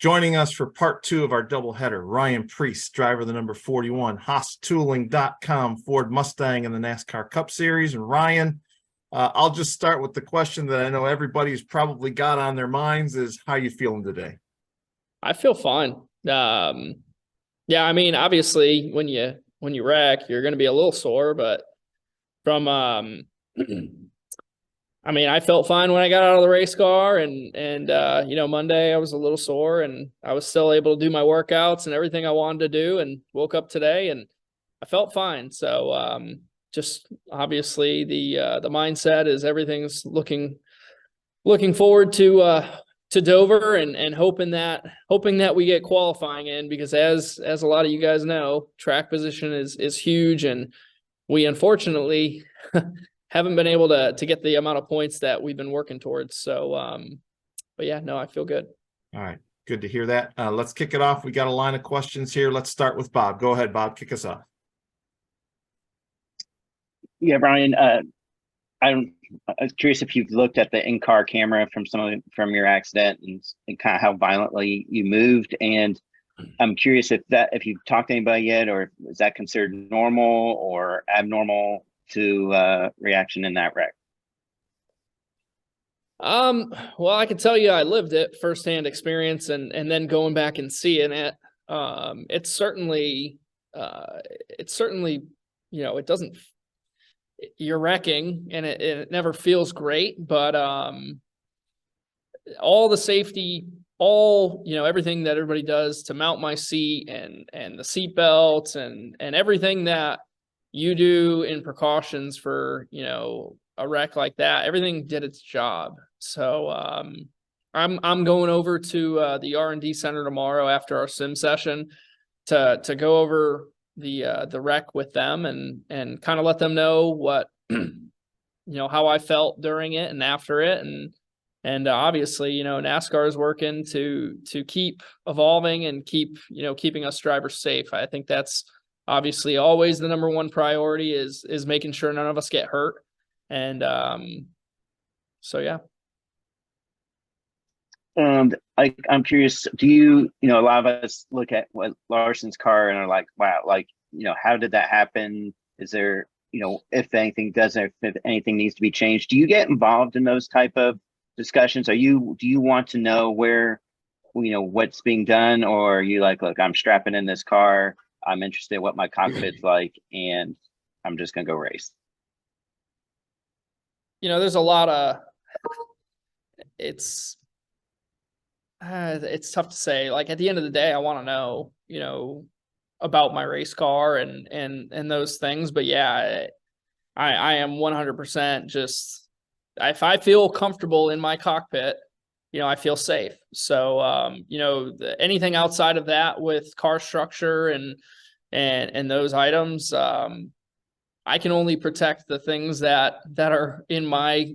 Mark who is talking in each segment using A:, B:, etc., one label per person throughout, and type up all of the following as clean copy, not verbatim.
A: Joining us for part two of our doubleheader, Ryan Preece, driver of the number 41, HaasTooling.com Ford Mustang in the NASCAR Cup Series. And Ryan, I'll just start with the question that I know everybody's probably got on their minds is, how you feeling today?
B: I feel fine. Yeah, I mean, obviously when you wreck, you're going to be a little sore, but from, I mean, I felt fine when I got out of the race car and Monday I was a little sore and I was still able to do my workouts and everything I wanted to do, and woke up today and I felt fine. So, just obviously the mindset is everything's looking forward to Dover and hoping that we get qualifying in, because as a lot of you guys know, track position is huge, and we unfortunately haven't been able to get the amount of points that we've been working towards. So, but yeah, no, I feel good.
A: All right. Good to hear that. Let's kick it off. We got a line of questions here. Let's start with Bob. Go ahead, Bob. Kick us off.
C: Yeah, Brian, I was curious if you've looked at the in-car camera from your accident and kind of how violently you moved. And I'm curious if you've talked to anybody yet, or is that considered normal or abnormal to reaction in that wreck?
B: Well, I can tell you I lived it, firsthand experience, and then going back and seeing it. It's certainly, it doesn't, you're wrecking and it never feels great, but all the safety, everything that everybody does to mount my seat and the seat belts and everything that you do in precautions for, a wreck like that, everything did its job. So, I'm going over to the R&D center tomorrow after our sim session to go over the wreck with them and kind of let them know what, how I felt during it and after it. And obviously, NASCAR is working to keep evolving and keeping us drivers safe. I think that's obviously always the number one priority is making sure none of us get hurt. And so, yeah.
C: And I'm curious, do you, a lot of us look at what Larson's car and are like, wow, how did that happen? Is there, if anything if anything needs to be changed, do you get involved in those type of discussions? Do you want to know where, what's being done, or are you like, look, I'm strapping in this car, I'm interested in what my cockpit's like, and I'm just going to go race?
B: There's a lot of, it's tough to say. Like, at the end of the day, I want to know, about my race car and those things. But yeah, I am 100% just, if I feel comfortable in my cockpit, I feel safe. So, anything outside of that with car structure and those items, I can only protect the things that are in my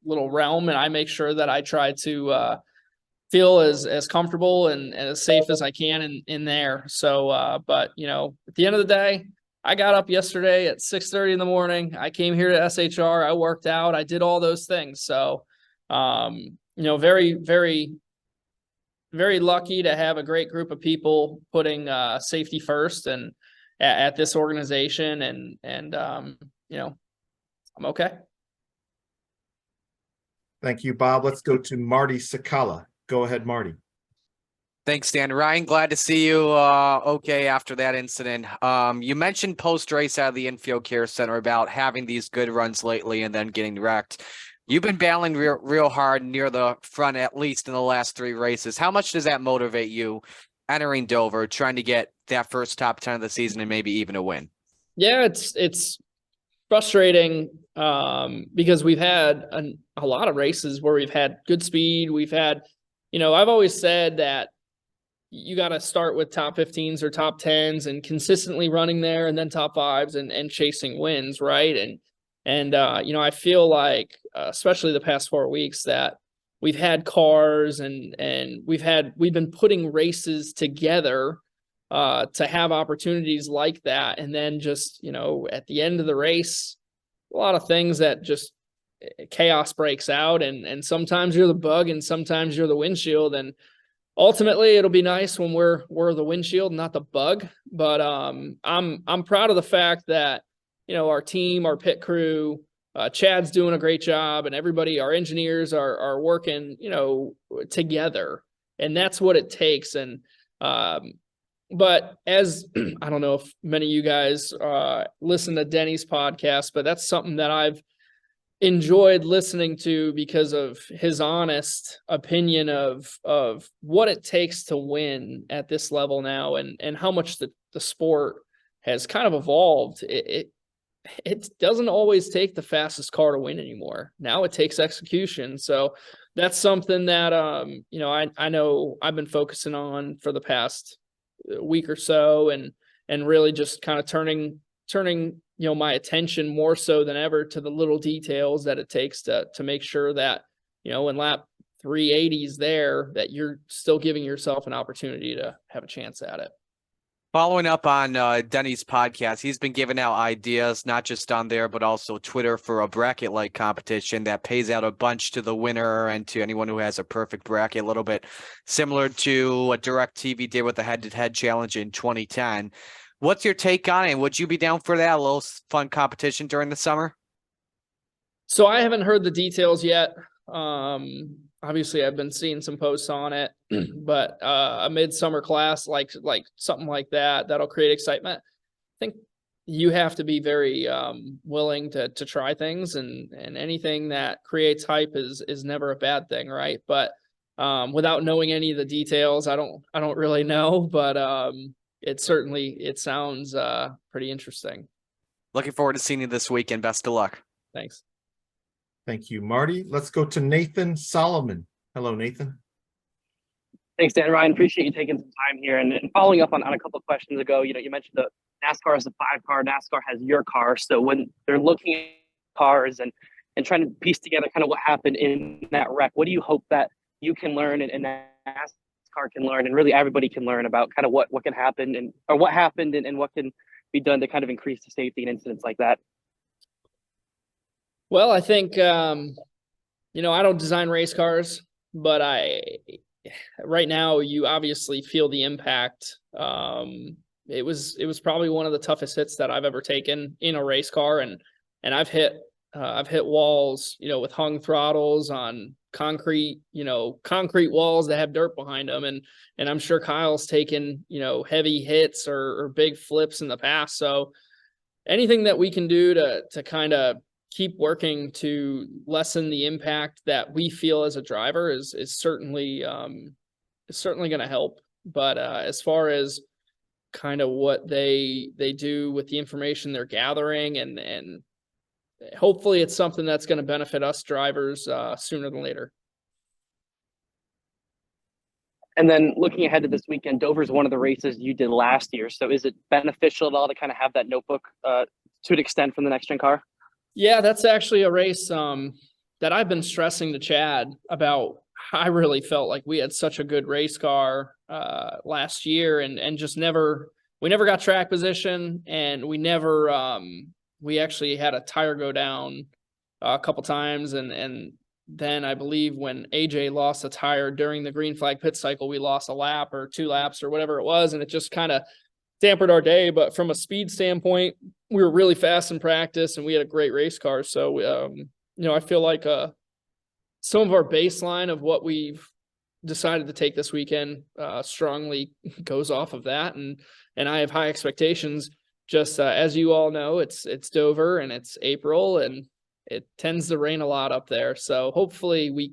B: little realm. And I make sure that I try to, feel as comfortable and as safe as I can in there. So, but at the end of the day, I got up yesterday at 6:30 in the morning. I came here to SHR. I worked out. I did all those things. So, very, very, very lucky to have a great group of people putting safety first and at this organization. And I'm okay.
A: Thank you, Bob. Let's go to Marty Sakala. Go ahead, Marty.
D: Thanks, Dan. Ryan, glad to see you okay after that incident. You mentioned post-race out of the infield care center about having these good runs lately and then getting wrecked. You've been battling real hard near the front, at least in the last 3 races. How much does that motivate you entering Dover, trying to get that first top 10 of the season and maybe even a win?
B: Yeah, it's frustrating because we've had a lot of races where we've had good speed. We've had, I've always said that you got to start with top 15s or top 10s and consistently running there, and then top 5s and chasing wins. Right. And I feel like, especially the past 4 weeks, that we've had cars and we've been putting races together to have opportunities like that. And then just, at the end of the race, a lot of things that just chaos breaks out. And sometimes you're the bug and sometimes you're the windshield. And ultimately it'll be nice when we're the windshield, not the bug. But I'm proud of the fact that, our team, our pit crew, Chad's doing a great job, and everybody, our engineers are working, together, and that's what it takes. And but as I don't know if many of you guys listen to Denny's podcast, but that's something that I've enjoyed listening to because of his honest opinion of what it takes to win at this level now, and how much the sport has kind of evolved. It doesn't always take the fastest car to win anymore. Now it takes execution. So that's something that I know I've been focusing on for the past week or so, and really just kind of turning my attention more so than ever to the little details that it takes to make sure that, when lap 380 is there, that you're still giving yourself an opportunity to have a chance at it.
D: Following up on Denny's podcast, he's been giving out ideas, not just on there, but also Twitter, for a bracket-like competition that pays out a bunch to the winner and to anyone who has a perfect bracket, a little bit similar to what DirecTV did with the head-to-head challenge in 2010. What's your take on it? Would you be down for that? A little fun competition during the summer?
B: So I haven't heard the details yet. Obviously I've been seeing some posts on it, but a midsummer class, like something like that'll create excitement. I think you have to be very willing to try things, and anything that creates hype is never a bad thing, right? But without knowing any of the details, I don't really know, but it sounds pretty interesting.
D: Looking forward to seeing you this weekend. Best of luck.
B: Thanks.
A: Thank you, Marty. Let's go to Nathan Solomon. Hello, Nathan.
E: Thanks, Dan. Ryan, appreciate you taking some time here. And following up on a couple of questions ago, you mentioned the NASCAR is a 5-car, NASCAR has your car. So when they're looking at cars and trying to piece together kind of what happened in that wreck, what do you hope that you can learn and NASCAR can learn, and really everybody can learn about kind of what can happen or what happened and what can be done to kind of increase the safety in incidents like that?
B: Well, I think, I don't design race cars, but right now you obviously feel the impact. It was probably one of the toughest hits that I've ever taken in a race car. And I've hit walls, with hung throttles on concrete walls that have dirt behind them. And I'm sure Kyle's taken, heavy hits or big flips in the past. So anything that we can do to kind of keep working to lessen the impact that we feel as a driver is certainly going to help. But as far as kind of what they do with the information they're gathering, and hopefully it's something that's going to benefit us drivers sooner than later.
E: And then looking ahead to this weekend, Dover's one of the races you did last year. So is it beneficial at all to kind of have that notebook to an extent from the next gen car?
B: Yeah, that's actually a race that I've been stressing to Chad about. I really felt like we had such a good race car last year, and just we never got track position, and we actually had a tire go down a couple times, and then I believe when AJ lost a tire during the green flag pit cycle, we lost a lap or 2 laps or whatever it was, and it just kind of dampened our day. But from a speed standpoint, we were really fast in practice, and we had a great race car. So, I feel like some of our baseline of what we've decided to take this weekend strongly goes off of that. And I have high expectations. Just as you all know, it's Dover and it's April, and it tends to rain a lot up there. So hopefully we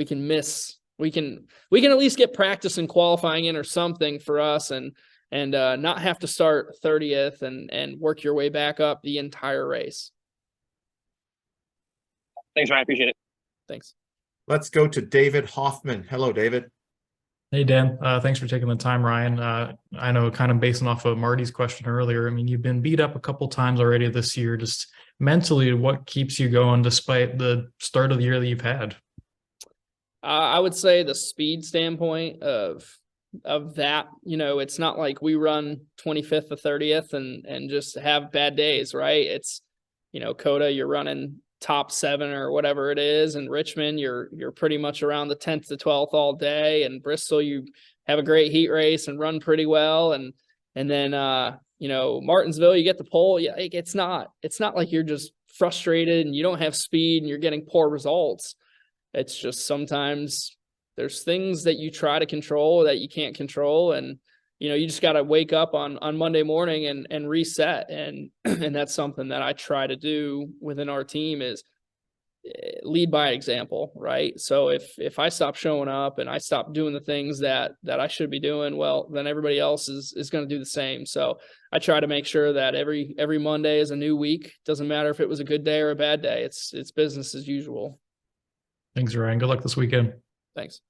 B: can at least get practice and qualifying in or something for us, and not have to start 30th and work your way back up the entire race.
E: Thanks, Ryan. Appreciate it.
B: Thanks.
A: Let's go to David Hoffman. Hello, David.
F: Hey, Dan. Thanks for taking the time, Ryan. I know, kind of basing off of Marty's question earlier, I mean, you've been beat up a couple times already this year. Just mentally, what keeps you going despite the start of the year that you've had?
B: I would say the speed standpoint of that, it's not like we run 25th to 30th and just have bad days, right? It's, Coda, you're running top 7 or whatever it is. In Richmond, you're pretty much around the 10th to 12th all day. And Bristol, you have a great heat race and run pretty well. And then Martinsville, you get the pole. Yeah, like it's not like you're just frustrated and you don't have speed and you're getting poor results. It's just sometimes there's things that you try to control that you can't control. And, you just got to wake up on Monday morning and reset. And, and that's something that I try to do within our team is lead by example, right? So if I stop showing up and I stop doing the things that I should be doing, well, then everybody else is going to do the same. So I try to make sure that every Monday is a new week. Doesn't matter if it was a good day or a bad day. It's business as usual.
F: Thanks, Ryan. Good luck this weekend.
B: Thanks.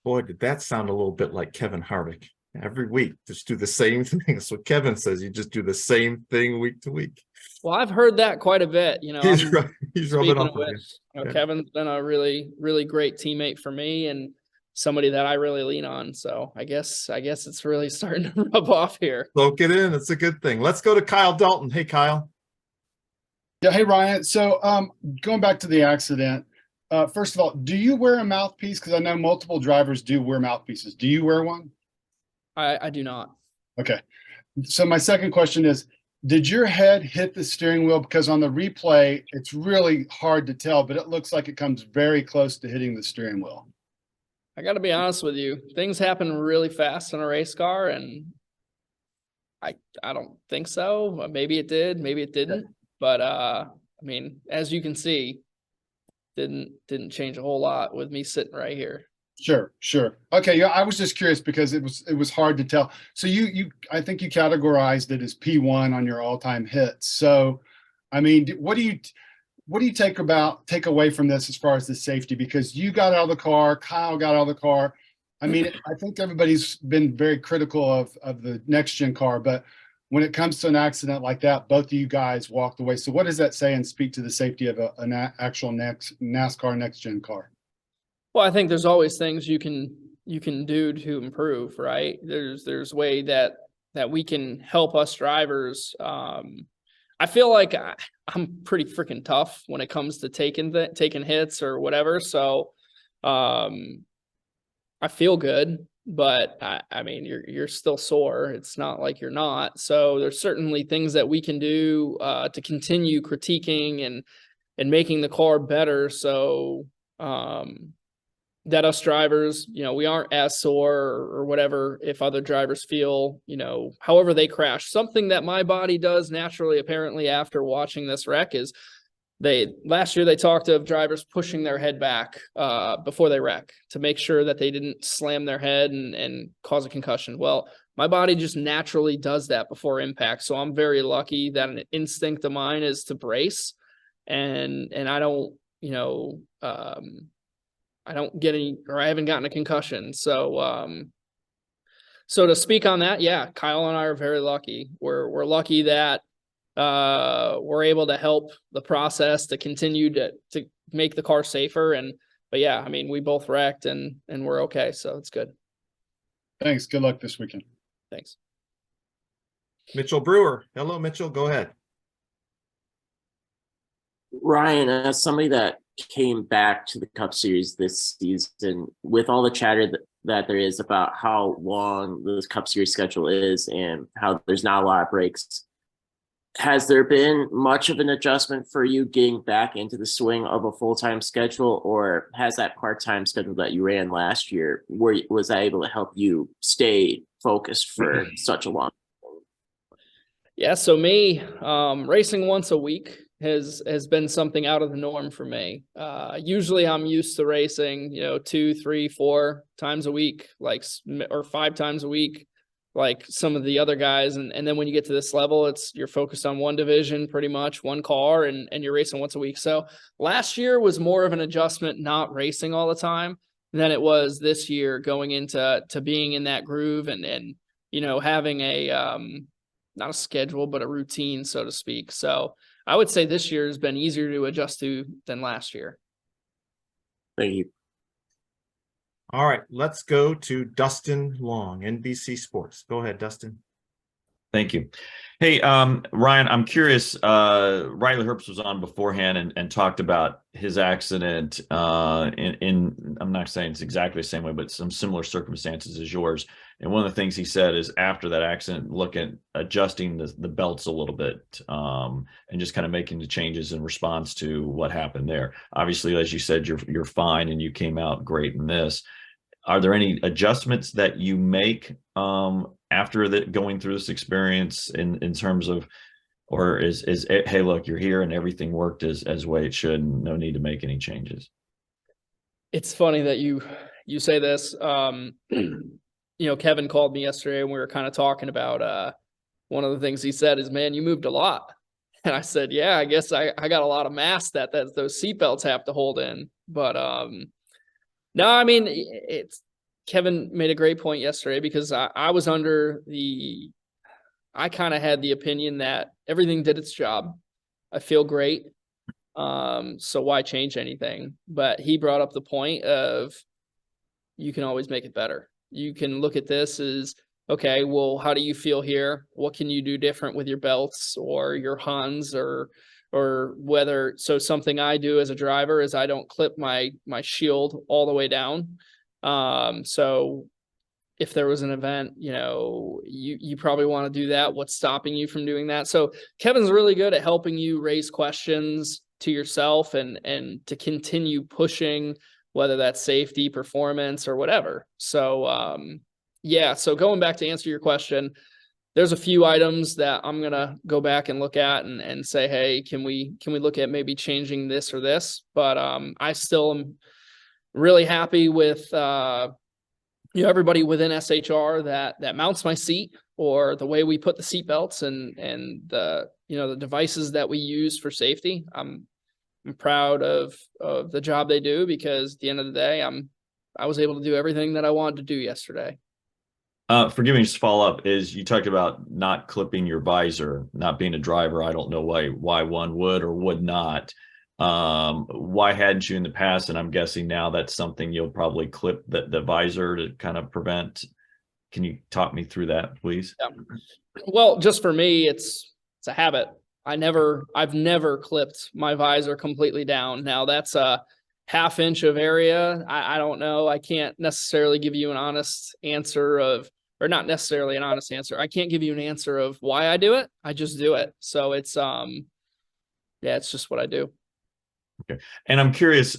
A: Boy, did that sound a little bit like Kevin Harvick. Every week, just do the same thing. That's what Kevin says. You just do the same thing week to week.
B: Well, I've heard that quite a bit.
A: He's right. He's rubbing off on you. Yeah.
B: Kevin's been a really, really great teammate for me and somebody that I really lean on. So I guess it's really starting to rub off here.
A: Soak it in. It's a good thing. Let's go to Kyle Dalton. Hey, Kyle.
G: Yeah. Hey, Ryan. So going back to the accident, first of all, do you wear a mouthpiece? Because I know multiple drivers do wear mouthpieces. Do you wear one?
B: I do not.
G: Okay. So my second question is, did your head hit the steering wheel? Because on the replay, it's really hard to tell, but it looks like it comes very close to hitting the steering wheel.
B: I got to be honest with you. Things happen really fast in a race car, and I don't think so. Maybe it did, maybe it didn't. But I mean, as you can see, didn't change a whole lot with me sitting right here.
G: Sure. Okay, yeah, I was just curious because it was hard to tell. So I think you categorized it as P1 on your all-time hits. So, I mean, what do you take away from this as far as the safety? Because you got out of the car, Kyle got out of the car. I mean, I think everybody's been very critical of the next gen car, but when it comes to an accident like that, both of you guys walked away. So what does that say and speak to the safety of an actual NASCAR next gen car?
B: Well, I think there's always things you can do to improve, right? There's way that we can help us drivers. I feel like I'm pretty freaking tough when it comes to taking hits or whatever. So I feel good, but I mean, you're still sore. It's not like you're not. So there's certainly things that we can do to continue critiquing and making the car better. So that us drivers, we aren't as sore or whatever if other drivers feel, however they crash. Something that my body does naturally, apparently, after watching this wreck is last year they talked of drivers pushing their head back before they wreck to make sure that they didn't slam their head and cause a concussion. Well, my body just naturally does that before impact. So I'm very lucky that an instinct of mine is to brace and I don't, I don't get any, or I haven't gotten a concussion. So, so to speak on that, yeah, Kyle and I are very lucky. We're lucky that we're able to help the process to continue to make the car safer. But yeah, I mean, we both wrecked and we're okay. So it's good.
G: Thanks. Good luck this weekend.
B: Thanks.
A: Mitchell Brewer. Hello, Mitchell. Go ahead.
H: Ryan, as somebody that came back to the Cup Series this season, with all the chatter that there is about how long this Cup Series schedule is and how there's not a lot of breaks, has there been much of an adjustment for you getting back into the swing of a full-time schedule, or has that part-time schedule that you ran last year, was that able to help you stay focused for such a long time?
B: Yeah, so me, racing once a week has been something out of the norm for me. Usually I'm used to racing, 2, 3, 4 times a week, or 5 times a week, like some of the other guys. And then when you get to this level, you're focused on one division, pretty much one car, and you're racing once a week. So last year was more of an adjustment, not racing all the time, than it was this year going into being in that groove and having a, not a schedule, but a routine, so to speak. So I would say this year has been easier to adjust to than last year.
H: Thank you.
A: All right, let's go to Dustin Long, NBC Sports. Go ahead, Dustin.
I: Thank you. Hey, Ryan, I'm curious. Riley Herbst was on beforehand and talked about his accident in, I'm not saying it's exactly the same way, but some similar circumstances as yours. And one of the things he said is after that accident, look at adjusting the belts a little bit and just kind of making the changes in response to what happened there. Obviously, as you said, you're fine and you came out great in this. Are there any adjustments that you make after that going through this experience in terms of, or is hey, look, you're here and everything worked as way it should, and no need to make any changes?
B: It's funny that you say this. Kevin called me yesterday and we were kind of talking about one of the things he said is, man, you moved a lot. And I said, yeah, I guess I got a lot of mass that those seatbelts have to hold in. But no, I mean, Kevin made a great point yesterday because I was I kind of had the opinion that everything did its job. I feel great. So why change anything? But he brought up the point of you can always make it better. You can look at this as, okay, well, how do you feel here? What can you do different with your belts or your Huns or whether, so something I do as a driver is I don't clip my shield all the way down. So if there was an event, you probably want to do that. What's stopping you from doing that? So Kevin's really good at helping you raise questions to yourself and to continue pushing, whether that's safety, performance, or whatever. So, yeah, so going back to answer your question, there's a few items that I'm going to go back and look at and say, hey, can we look at maybe changing this or this? But I still am really happy with everybody within SHR that mounts my seat or the way we put the seat belts and the the devices that we use for safety. I'm proud of the job they do because at the end of the day, I was able to do everything that I wanted to do yesterday.
I: Forgive me, just to follow up, is you talked about not clipping your visor, not being a driver. I don't know why one would or would not. Why hadn't you in the past? And I'm guessing now that's something you'll probably clip the visor to kind of prevent. Can you talk me through that, please?
B: Yeah. Well, just for me, it's a habit. I've never clipped my visor completely down. Now that's a half inch of area. I don't know. I can't necessarily give you an honest answer or not necessarily an honest answer. I can't give you an answer of why I do it. I just do it. So it's, it's just what I do.
I: Okay. And I'm curious,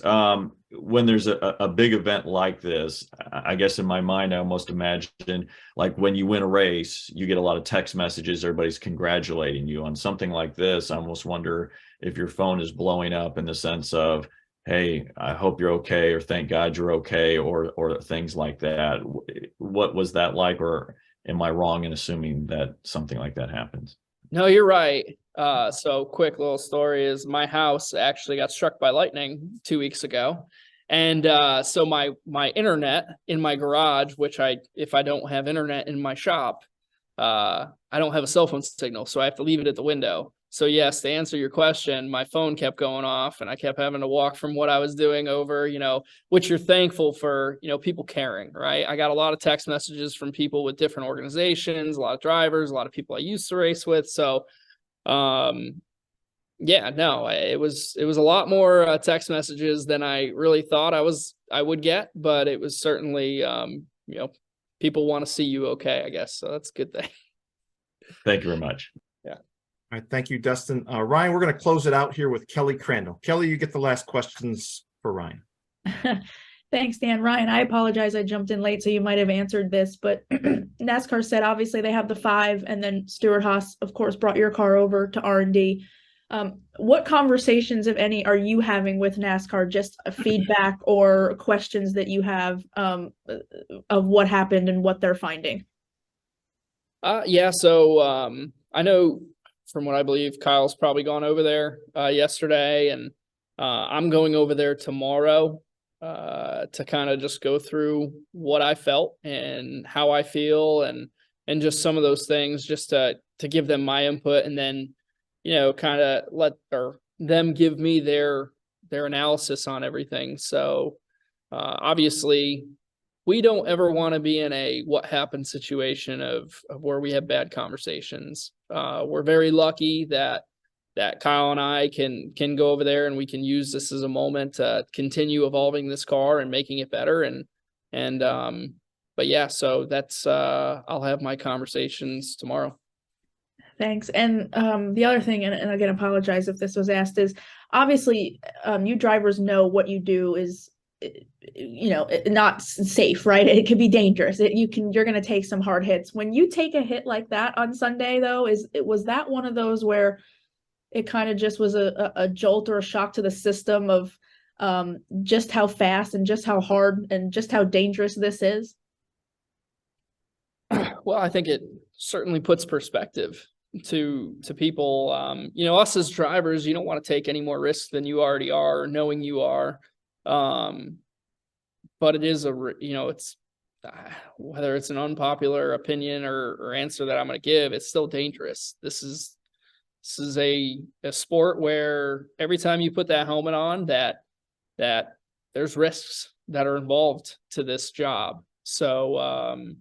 I: when there's a big event like this, I guess in my mind, I almost imagine like when you win a race, you get a lot of text messages, everybody's congratulating you on something like this. I almost wonder if your phone is blowing up in the sense of, hey, I hope you're okay, or thank God you're okay, or things like that. What was that like, or am I wrong in assuming that something like that happens?
B: No, you're right. So quick little story is my house actually got struck by lightning 2 weeks ago. And so my internet in my garage, which if I don't have internet in my shop, I don't have a cell phone signal, so I have to leave it at the window. So yes, to answer your question, my phone kept going off and I kept having to walk from what I was doing over, which you're thankful for, people caring, right? I got a lot of text messages from people with different organizations, a lot of drivers, a lot of people I used to race with. So, yeah, no, it was a lot more text messages than I really thought I would get, but it was certainly, people want to see you okay, I guess. So that's a good thing.
I: Thank you very much.
B: Yeah.
A: All right, thank you, Dustin. Ryan, we're going to close it out here with Kelly Crandall. Kelly, you get the last questions for Ryan.
J: Thanks, Dan. Ryan, I apologize. I jumped in late, so you might have answered this, but NASCAR said obviously they have the 5, and then Stewart-Haas, of course, brought your car over to R&D. What conversations, if any, are you having with NASCAR? Just feedback or questions that you have of what happened and what they're finding?
B: Yeah, so I know from what I believe, Kyle's probably gone over there yesterday, and I'm going over there tomorrow to kind of just go through what I felt and how I feel and just some of those things, just to give them my input, and then kind of let them give me their analysis on everything. So obviously we don't ever want to be in a what happened situation of where we have bad conversations. We're very lucky that Kyle and I can go over there and we can use this as a moment to continue evolving this car and making it better. But yeah, so that's I'll have my conversations tomorrow.
J: Thanks. And the other thing, and again, apologize if this was asked, is obviously you drivers know what you do is, not safe, right? It could be dangerous. You're going to take some hard hits. When you take a hit like that on Sunday, though, was that one of those where it kind of just was a jolt or a shock to the system of just how fast and just how hard and just how dangerous this is?
B: Well, I think it certainly puts perspective to people. Us as drivers, you don't want to take any more risks than you already are, knowing you are. But it is it's whether it's an unpopular opinion or answer that I'm going to give, it's still dangerous. This is a sport where every time you put that helmet on, that there's risks that are involved to this job. So,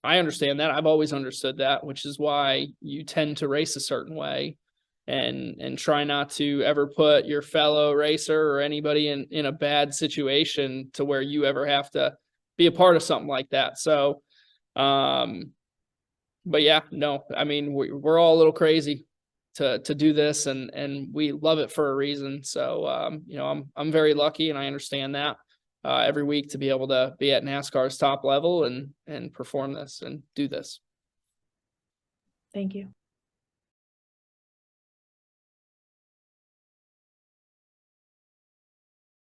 B: I understand that. I've always understood that, which is why you tend to race a certain way and try not to ever put your fellow racer or anybody in a bad situation to where you ever have to be a part of something like that. So, but yeah, no, I mean, we're all a little crazy to do this and we love it for a reason. So, I'm very lucky and I understand that. Every week to be able to be at NASCAR's top level and perform this and do this.
J: Thank you.